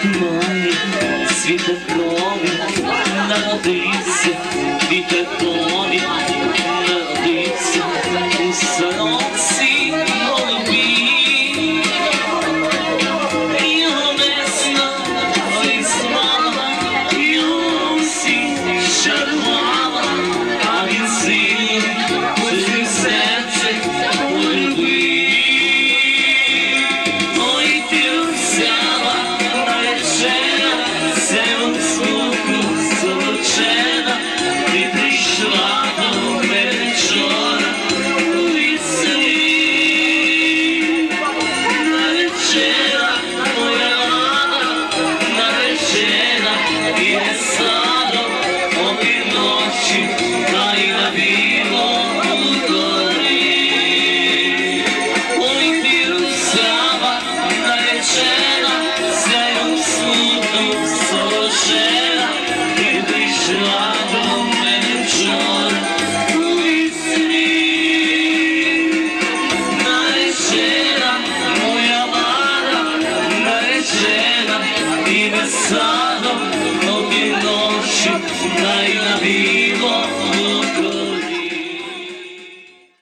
тумані, світе крові, народився, вітер крові, народився у сорочці голубій. Його весна вислала, його осінь шарувала, а він сильний, своє серце полюбив. Ой, ти взяла наречена, севом смутку золочена, ти прийшла до мене вчора у весні. Наречена моя рада, наречена іде садом, обі ночі, та й на білому горі. Ой, ти взяла наречена, севом смутку золочена, ти прийшла до мене вчора у весні. Наречена моя лада, наречена іде садом, обі ночі, та й на білому